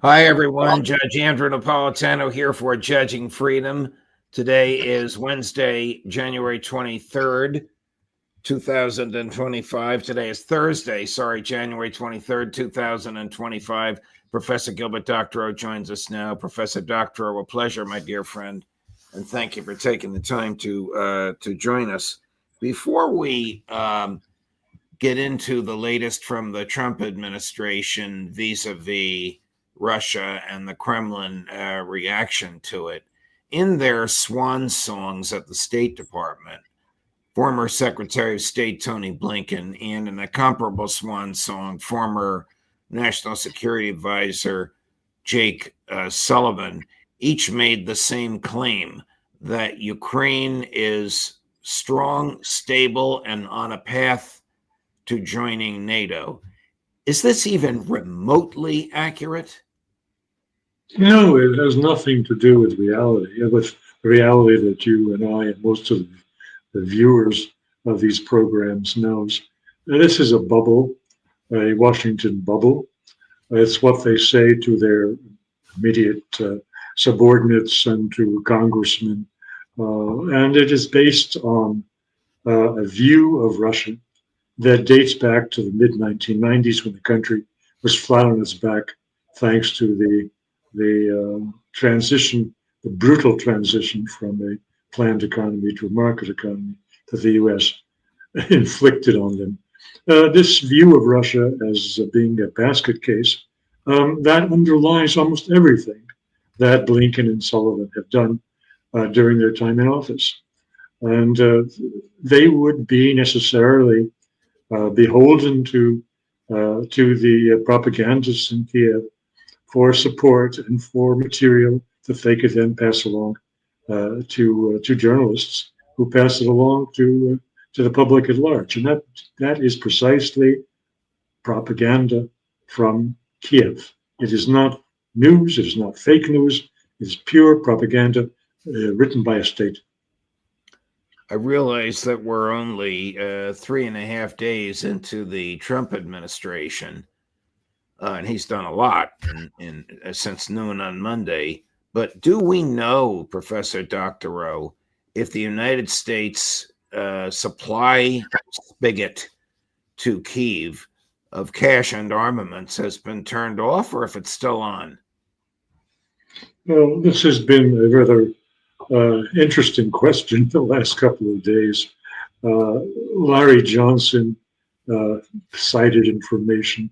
Hi, everyone. Judge Andrew Napolitano here for Judging Freedom. Today is Wednesday, January 23rd, 2025. Today is Thursday, January 23rd, 2025. Professor Gilbert Doctorow joins us now. Professor Doctorow, a pleasure, my dear friend, and thank you for taking the time to join us. Before we get into the latest from the Trump administration vis-a-vis Russia and the Kremlin reaction to it, in their swan songs at the State Department, former Secretary of State Tony Blinken, and in a comparable swan song, former National Security Advisor Jake Sullivan, each made the same claim that Ukraine is strong, stable, and on a path to joining NATO. Is this even remotely accurate? No, it has nothing to do with reality, with the reality that you and I and most of the viewers of these programs knows. Now, this is a bubble, a Washington bubble. It's what they say to their immediate subordinates and to congressmen. And it is based on a view of Russia that dates back to the mid 1990s when the country was flat on its back thanks to the transition, the brutal transition from a planned economy to a market economy that the U.S. inflicted on them. This view of Russia as being a basket case that underlies almost everything that Blinken and Sullivan have done during their time in office, and they would be necessarily beholden to the propagandists in Kiev for support and for material that they could then pass along to journalists who pass it along to the public at large, and that is precisely propaganda from Kiev. It is not news. It is not fake news. It is pure propaganda written by a state. I realize that we're only 3.5 days into the Trump administration, and he's done a lot since noon on Monday. But do we know, Professor Doctorow, if the United States supply spigot to Kyiv of cash and armaments has been turned off, or if it's still on? Well, this has been a rather interesting question the last couple of days. Larry Johnson cited information.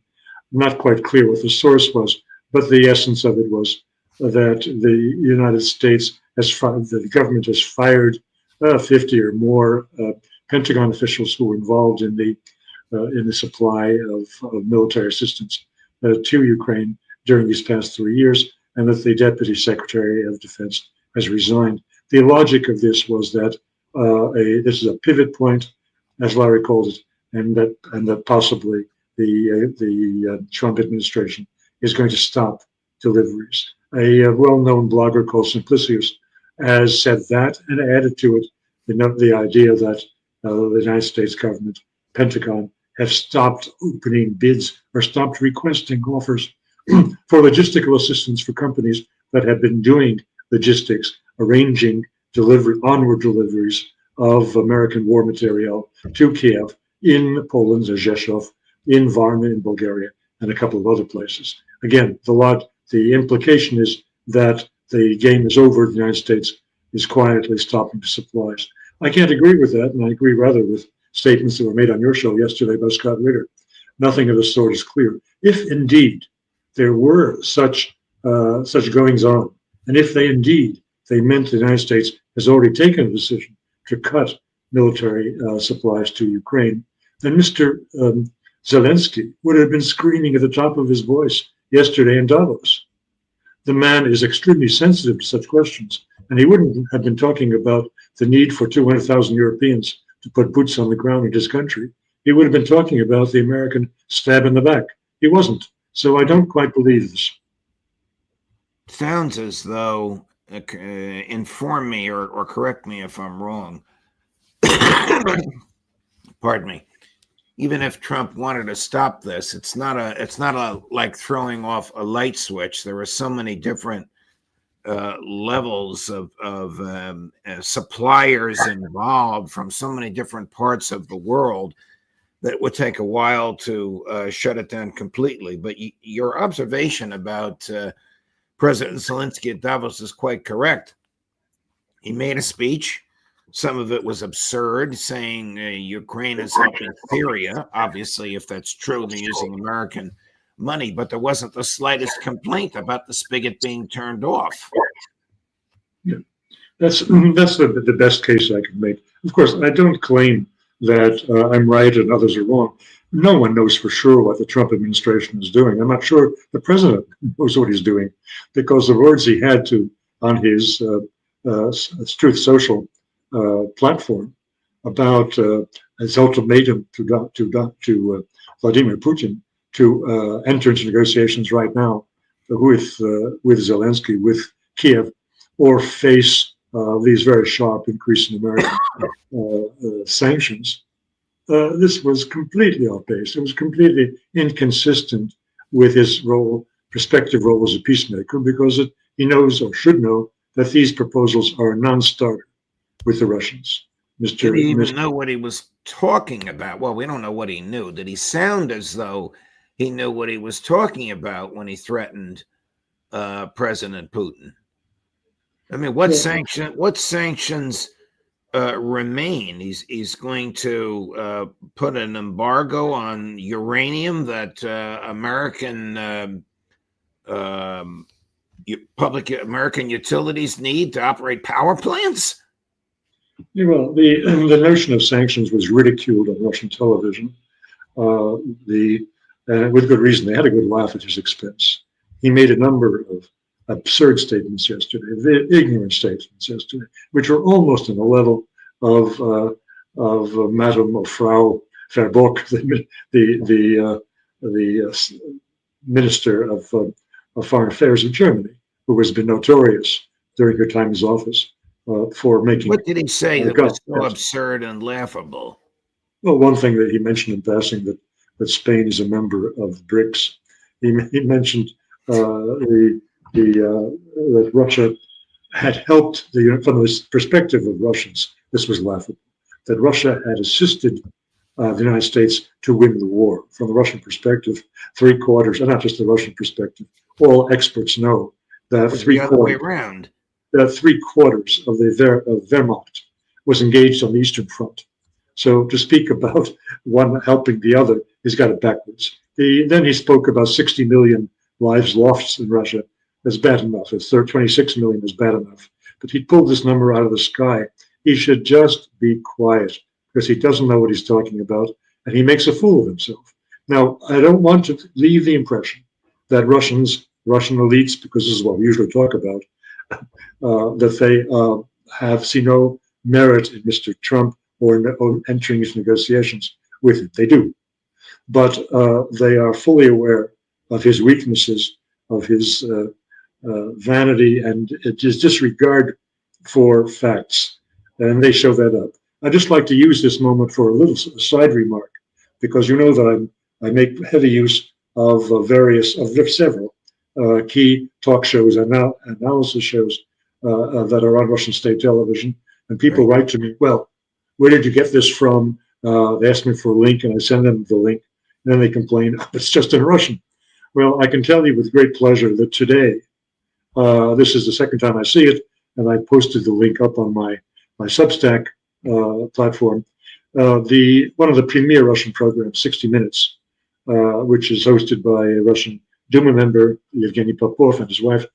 Not quite clear what the source was, but the essence of it was that the United States the government has fired 50 or more Pentagon officials who were involved in the supply of military assistance to Ukraine during these past 3 years, and that the Deputy Secretary of Defense has resigned. The logic of this was that this is a pivot point, as Larry called it, and that possibly the Trump administration is going to stop deliveries. A well-known blogger called Simplicius has said that and added to it the idea that the United States government, Pentagon, have stopped opening bids or stopped requesting offers for logistical assistance for companies that have been doing logistics, arranging onward deliveries of American war material to Kiev in Poland, Rzeszów, in Varna in Bulgaria, and a couple of other places. Again, the implication is that the game is over. The United States is quietly stopping the supplies. I can't agree with that, and I agree rather with statements that were made on your show yesterday by Scott Ritter. Nothing of the sort is clear. If indeed there were such goings on, and if they meant the United States has already taken a decision to cut military supplies to Ukraine, then Mr. Zelensky would have been screaming at the top of his voice yesterday in Davos. The man is extremely sensitive to such questions, and he wouldn't have been talking about the need for 200,000 Europeans to put boots on the ground in his country. He would have been talking about the American stab in the back. He wasn't. So I don't quite believe this. Sounds as though, inform me or correct me if I'm wrong. Pardon me. even if Trump wanted to stop this, it's not a like throwing off a light switch. There are so many different levels of suppliers involved from so many different parts of the world that it would take a while to shut it down completely. But your observation about President Zelensky at Davos is quite correct. He made a speech. Some of it was absurd, saying Ukraine is helping Syria. Obviously, if that's true, they're using American money, but there wasn't the slightest complaint about the spigot being turned off. Yeah, that's the best case I can make. Of course, I don't claim that I'm right and others are wrong. No one knows for sure what the Trump administration is doing. I'm not sure the president knows what he's doing, because the words he had to on his Truth Social platform about his ultimatum to Vladimir Putin to enter into negotiations right now with Zelensky, with Kiev, or face these very sharp increase in American sanctions. This was completely off base. It was completely inconsistent with his prospective role as a peacemaker, because he knows, or should know, that these proposals are a non-starter with the Russians. Did he even know what he was talking about? Well, we don't know what he knew. Did he sound as though he knew what he was talking about when he threatened President Putin? I mean, what sanctions remain? He's going to put an embargo on uranium that American American utilities need to operate power plants. Yeah, well, the notion of sanctions was ridiculed on Russian television. With good reason. They had a good laugh at his expense. He made a number of absurd statements yesterday, ignorant statements yesterday, which were almost on the level of Madame or Frau Verbock, the Minister of Foreign Affairs of Germany, who has been notorious during her time in office for making. What did he say that was so absurd and laughable? Well, one thing that he mentioned in passing, that Spain is a member of BRICS. He mentioned that Russia had helped from the perspective of Russians. This was laughable. That Russia had assisted the United States to win the war. From the Russian perspective, 3/4, and not just the Russian perspective, all experts know that three-quarters of the Wehrmacht was engaged on the Eastern Front. So to speak about one helping the other, he's got it backwards. Then he spoke about 60 million lives lost in Russia. That's bad enough. 26 million is bad enough. But he pulled this number out of the sky. He should just be quiet, because he doesn't know what he's talking about, and he makes a fool of himself. Now, I don't want to leave the impression that Russian elites, because this is what we usually talk about, that they see no merit in Mr. Trump or entering into negotiations with him. They do. But they are fully aware of his weaknesses, of his vanity, and his disregard for facts. And they show that up. I'd just like to use this moment for a little side remark, because you know that I make heavy use of several key talk shows and analysis shows that are on Russian state television. And people write to me, well, where did you get this from? They ask me for a link, and I send them the link. And then they complain, it's just in Russian. Well, I can tell you with great pleasure that today, this is the second time I see it, and I posted the link up on my Substack platform. One of the premier Russian programs, 60 Minutes, which is hosted by a Russian Duma member, Yevgeny Popov, and his wife,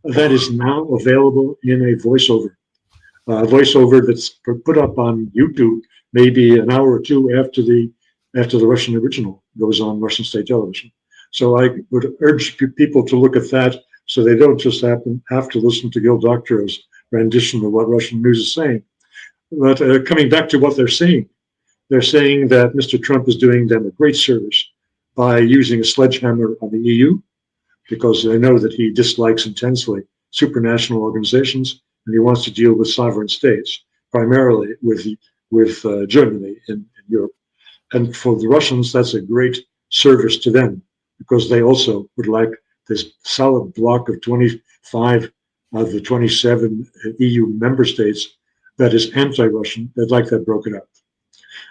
that is now available in a voiceover that's put up on YouTube maybe an hour or two after the Russian original goes on Russian state television. So I would urge people to look at that, so they don't just have to listen to Gilbert Doctorow's rendition of what Russian news is saying. But coming back to what they're saying that Mr. Trump is doing them a great service by using a sledgehammer on the EU, because they know that he dislikes intensely supranational organizations, and he wants to deal with sovereign states, primarily with Germany in Europe. And for the Russians, that's a great service to them, because they also would like this solid block of 25 of the 27 EU member states that is anti-Russian. They'd like that broken up.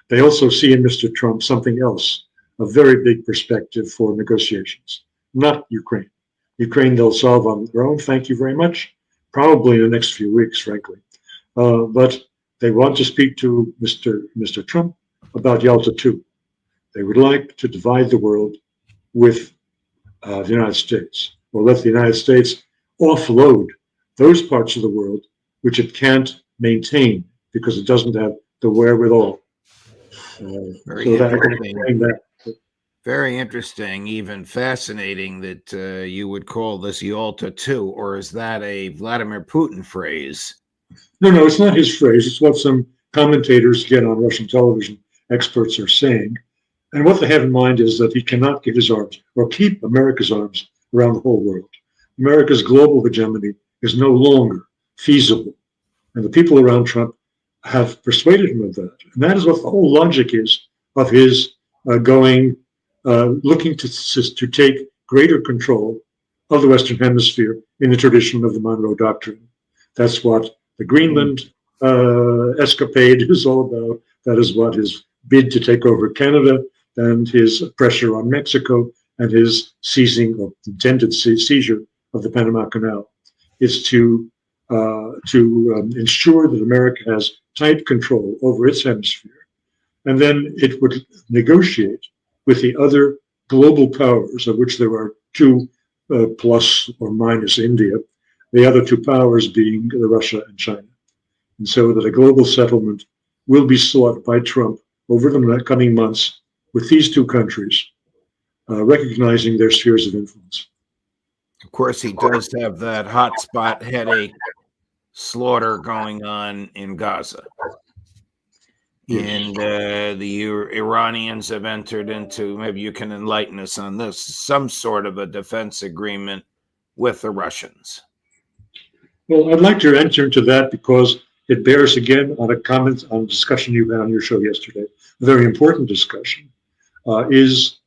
They also see in Mr. Trump something else, a very big perspective for negotiations, not Ukraine. Ukraine they'll solve on their own, thank you very much, probably in the next few weeks, frankly. But they want to speak to Mr. Trump about Yalta II. They would like to divide the world with the United States, or let the United States offload those parts of the world which it can't maintain because it doesn't have the wherewithal. Very interesting, even fascinating that you would call this Yalta II, or is that a Vladimir Putin phrase? No, it's not his phrase. It's what some commentators, again on Russian television, experts are saying. And what they have in mind is that he cannot get his arms or keep America's arms around the whole world. America's global hegemony is no longer feasible. And the people around Trump have persuaded him of that. And that is what the whole logic is of his looking to take greater control of the Western Hemisphere in the tradition of the Monroe Doctrine. That's what the Greenland escapade is all about. That is what his bid to take over Canada and his pressure on Mexico and his seizing or intended seizure of the Panama Canal is to ensure that America has tight control over its hemisphere. And then it would negotiate with the other global powers, of which there are two plus or minus India, the other two powers being Russia and China. And so that a global settlement will be sought by Trump over the coming months with these two countries, recognizing their spheres of influence. Of course, he does have that hotspot headache slaughter going on in Gaza. Yes. And the Iranians have entered into, maybe you can enlighten us on this, some sort of a defense agreement with the Russians. Well, I'd like to enter into that because it bears again on a comment on a discussion you had on your show yesterday, a very important discussion. Is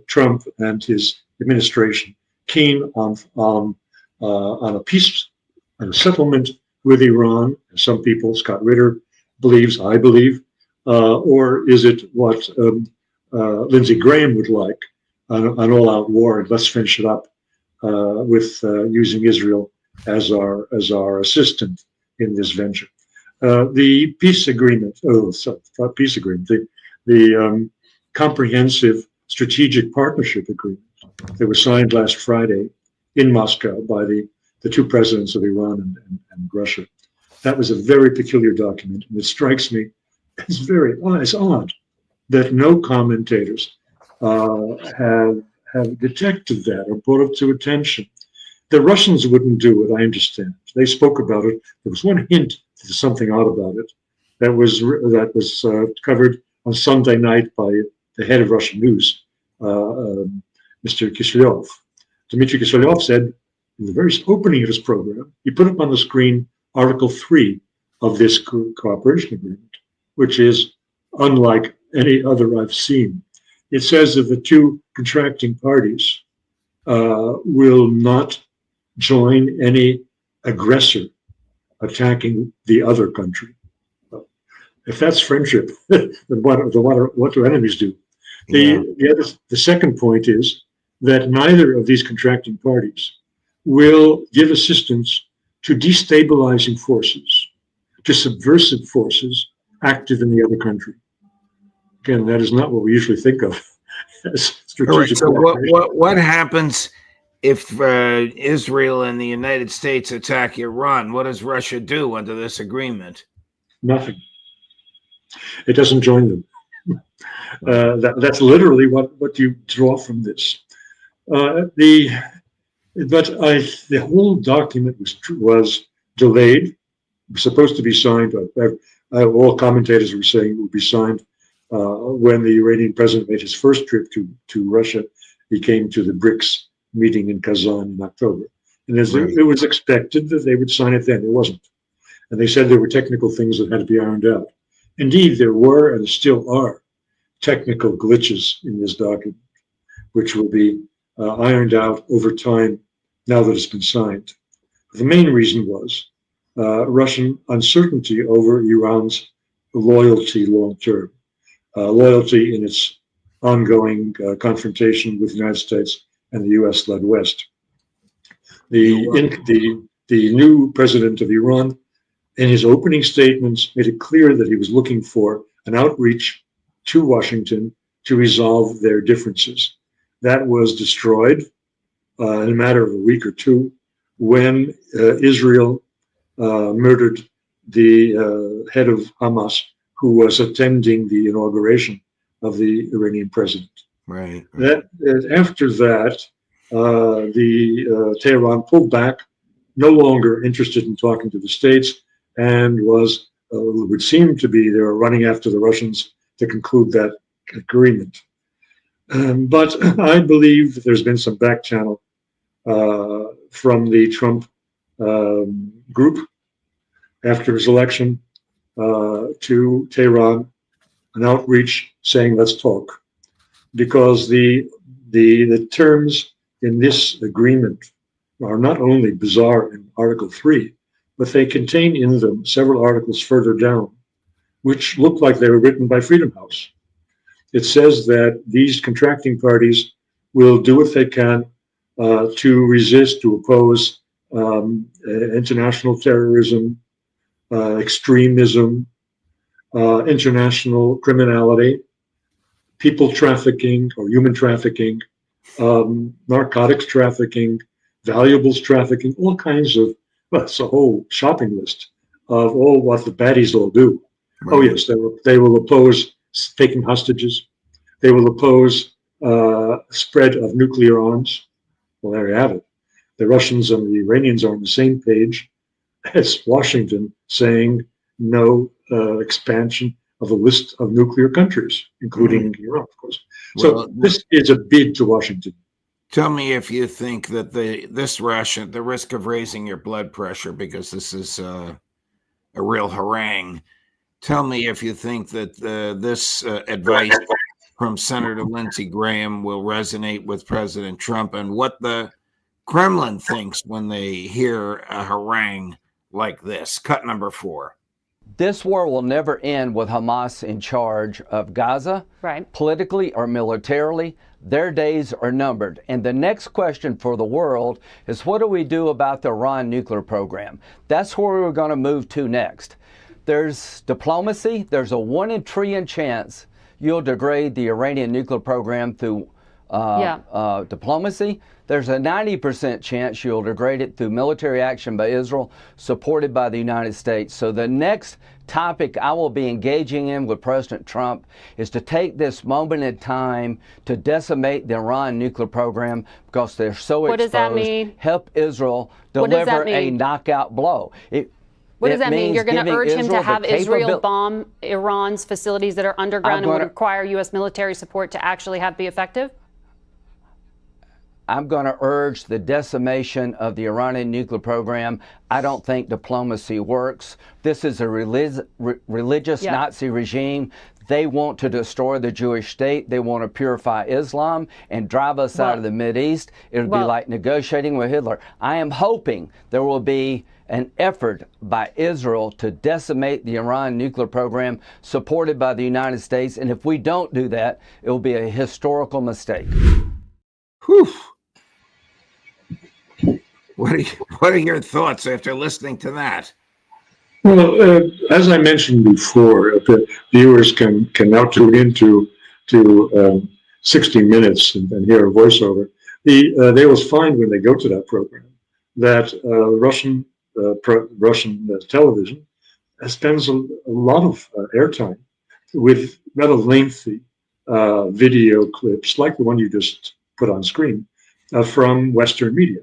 Trump and his administration keen on a peace and a settlement with Iran? Some people, Scott Ritter believes, I believe, or is it what Lindsey Graham would like, an all-out war, and let's finish it up with using Israel as our assistant in this venture. The peace agreement, the comprehensive strategic partnership agreement that was signed last Friday in Moscow by the two presidents of Iran and Russia. That was a very peculiar document, and it strikes me as odd that no commentators have detected that or brought it to attention. The Russians wouldn't do it, I understand. They spoke about it. There was one hint that there's something odd about it that was covered on Sunday night by the head of Russian news, Mr. Kiselyov. Dmitry Kiselyov said in the very opening of his program, he put up on the screen Article 3 of this cooperation agreement, which is unlike any other I've seen. It says that the two contracting parties will not join any aggressor attacking the other country. If that's friendship, then what do enemies do? The second point is that neither of these contracting parties will give assistance to destabilizing forces, to subversive forces active in the other country. Again, that is not what we usually think of as strategic. All right, so what happens if Israel and the United States attack Iran? What does Russia do under this agreement? Nothing. It doesn't join them. That's literally what you draw from this. The whole document was delayed. It was supposed to be signed. All commentators were saying it would be signed when the Iranian president made his first trip to Russia. He came to the BRICS meeting in Kazan in October. And it was expected that they would sign it then. It wasn't. And they said there were technical things that had to be ironed out. Indeed, there were and still are technical glitches in this document, which will be ironed out over time now that it's been signed. The main reason was Russian uncertainty over Iran's loyalty long term, loyalty in its ongoing confrontation with the United States and the US led West. The new president of Iran, in his opening statements, made it clear that he was looking for an outreach to Washington to resolve their differences. That was destroyed in a matter of a week or two when Israel murdered the head of Hamas, who was attending the inauguration of the Iranian president. Right. After that, Tehran pulled back, no longer interested in talking to the states, and would seem to be they were running after the Russians to conclude that agreement. But I believe that there's been some back channel from the Trump group after his election to Tehran, an outreach saying, let's talk. Because the terms in this agreement are not only bizarre in Article 3, but they contain in them several articles further down, which look like they were written by Freedom House. It says that these contracting parties will do what they can to resist, to oppose international terrorism, extremism, international criminality, people trafficking or human trafficking, narcotics trafficking, valuables trafficking, all kinds of, well, it's a whole shopping list of all what the baddies all do. Right. Oh yes, they will oppose taking hostages. They will oppose spread of nuclear arms. Well, there you have it. The Russians and the Iranians are on the same page as Washington saying no expansion of a list of nuclear countries, including Iran, of course. So this is a bid to Washington. Tell me if you think that the risk of raising your blood pressure, because this is a real harangue. Tell me if you think that this advice from Senator Lindsey Graham will resonate with President Trump, and what the Kremlin thinks when they hear a harangue like this. Cut number 4. This war will never end with Hamas in charge of Gaza, right? Politically or militarily. Their days are numbered. And the next question for the world is, what do we do about the Iran nuclear program? That's where we're going to move to next. There's diplomacy. There's a 1 in a trillion chance you'll degrade the Iranian nuclear program through diplomacy. There's a 90% chance you'll degrade it through military action by Israel, supported by the United States. So the next topic I will be engaging in with President Trump is to take this moment in time to decimate the Iran nuclear program, because they're so exposed. What does that mean? Help Israel deliver a knockout blow. What does that mean? You're going to urge him to have Israel bomb Iran's facilities that are underground and would require U.S. military support to actually be effective? I'm going to urge the decimation of the Iranian nuclear program. I don't think diplomacy works. This is a religious Nazi regime. They want to destroy the Jewish state. They want to purify Islam and drive us out of the Mideast. It would be like negotiating with Hitler. I am hoping there will be an effort by Israel to decimate the Iran nuclear program, supported by the United States. And if we don't do that, it will be a historical mistake. Whew. What are your thoughts after listening to that? Well, as I mentioned before, the viewers can now tune into 60 Minutes and hear a voiceover. They will find when they go to that program that Russian television spends a lot of airtime with rather lengthy video clips, like the one you just put on screen, from Western media.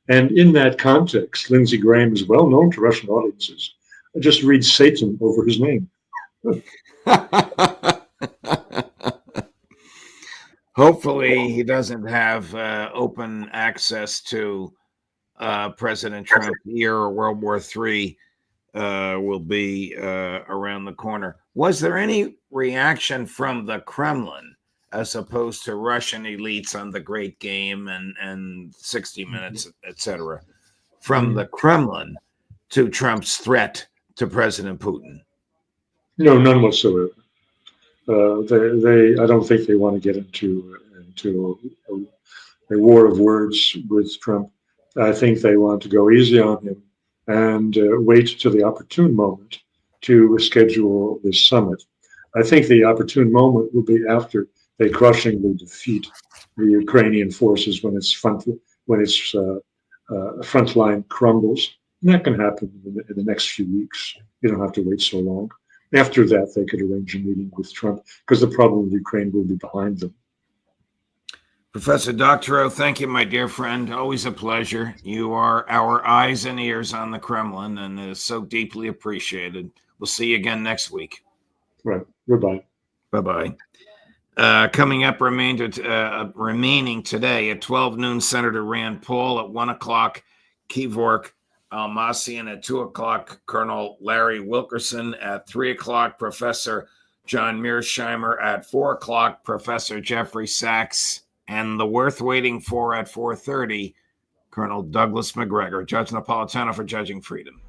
And in that context, Lindsey Graham is well known to Russian audiences. Just read Satan over his name. Hopefully he doesn't have open access to President Trump's year or World War III will be around the corner. Was there any reaction from the Kremlin as opposed to Russian elites on The Great Game and 60 Minutes, etc., from the Kremlin to Trump's threat to President Putin? No, none whatsoever. I don't think they want to get into a war of words with Trump. I think they want to go easy on him and wait till the opportune moment to schedule this summit. I think the opportune moment will be after they crushingly defeat the Ukrainian forces when its front line crumbles. And that can happen in the next few weeks. You don't have to wait so long. After that, they could arrange a meeting with Trump because the problem with Ukraine will be behind them. Professor Doctorow, thank you, my dear friend. Always a pleasure. You are our eyes and ears on the Kremlin, and is so deeply appreciated. We'll see you again next week. Right. Goodbye. Bye-bye. Coming up, remaining today at 12 noon, Senator Rand Paul. At 1 o'clock, Kevork Almassian. At 2 o'clock, Colonel Larry Wilkerson. At 3 o'clock, Professor John Mearsheimer. At 4 o'clock, Professor Jeffrey Sachs. And the worth waiting for at 4:30, Colonel Douglas McGregor. Judge Napolitano for Judging Freedom.